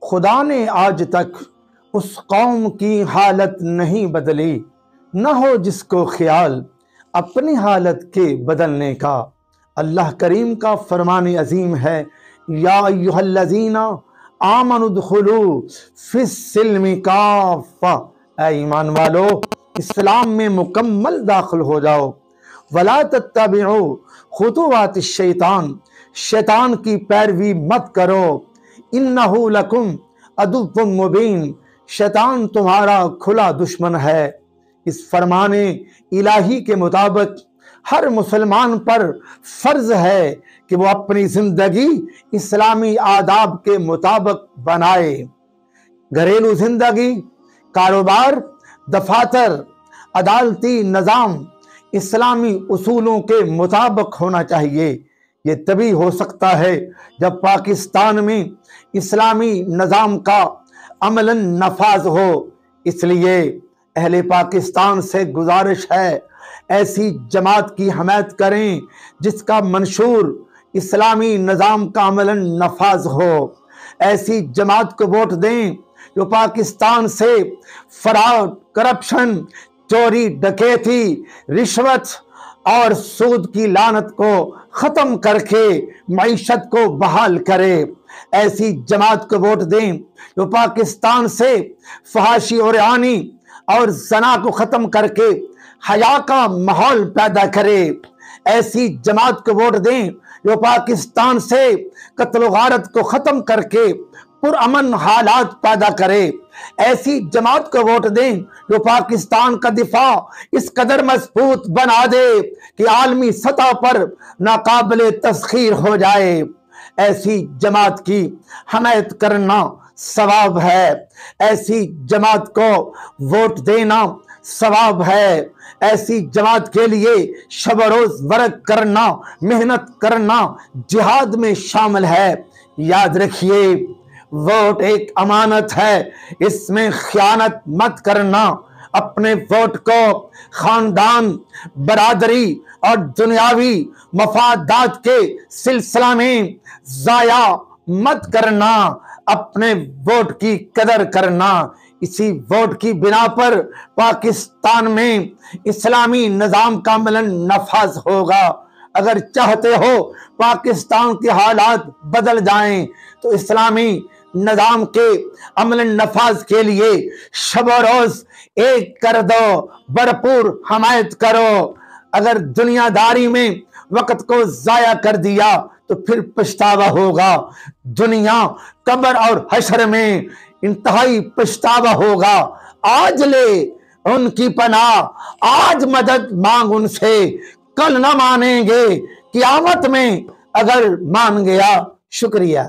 खुदा ने आज तक उस कौम की हालत नहीं बदली, न हो जिसको ख्याल अपनी हालत के बदलने का। अल्लाह करीम का फरमान अजीम है, या अय्युहल्लज़ीना आमनुद्खुलू फिस्सिल्मि काफ़ा, ऐ ईमान वालो इस्लाम में मुकम्मल दाखिल हो जाओ। वला तत्तबिउ खुतुवातिश शैतान, शैतान की पैरवी मत करो। इन्नहु लकुम अदुव्वुम मुबीन, शैतान तुम्हारा खुला दुश्मन है। इस फरमाने इलाही के मुताबिक हर मुसलमान पर फर्ज है कि वो अपनी जिंदगी इस्लामी आदाब के मुताबिक बनाए। घरेलू जिंदगी, कारोबार, दफातर, अदालती निज़ाम इस्लामी उसूलों के मुताबिक होना चाहिए। ये तभी हो सकता है जब पाकिस्तान में इस्लामी निज़ाम का अमलन नफाज हो। इसलिए अहले पाकिस्तान से गुजारिश है, ऐसी जमात की हमायत करें जिसका मंशूर इस्लामी निज़ाम का अमलन नफाज हो। ऐसी जमात को वोट दें जो पाकिस्तान से फराड, करप्शन, चोरी, डकैती, रिश्वत और सूद की लानत को ख़त्म करके मईशत को बहाल करे। ऐसी जमात को वोट दें जो पाकिस्तान से फहाशी और आनी और जना को ख़त्म करके हया का माहौल पैदा करे। ऐसी जमात को वोट दें जो पाकिस्तान से कत्ल गारत को ख़त्म करके पुरअमन हालात पैदा करे। ऐसी जमात को वोट दें जो पाकिस्तान का दिफा इस कदर मजबूत बना दे कि आलमी सतह पर नाकाबिले तस्खीर हो जाए। ऐसी जमात की हमायत करना सवाब है, ऐसी जमात को वोट देना सवाब है। ऐसी जमात के लिए शब रोज वर्क करना, मेहनत करना जिहाद में शामिल है। याद रखिए, वोट एक अमानत है, इसमें खयानत मत करना। अपने वोट को खानदान, बरादरी और दुनियावी मफादात के सिलसिला में जाया मत करना। अपने वोट की कदर करना। इसी वोट की बिना पर पाकिस्तान में इस्लामी निज़ाम का अमलन नफाज होगा। अगर चाहते हो पाकिस्तान के हालात बदल जाएं तो इस्लामी निज़ाम के अमलन नफाज के लिए शब रोज एक कर दो, भरपूर हमायत करो। अगर दुनियादारी में वक्त को जाया कर दिया तो फिर पछतावा होगा। दुनिया, कब्र और हशर में इंतहाई पछतावा होगा। आज ले उनकी पनाह, आज मदद मांग उनसे, कल न मानेंगे, क़यामत में अगर मान गया। शुक्रिया।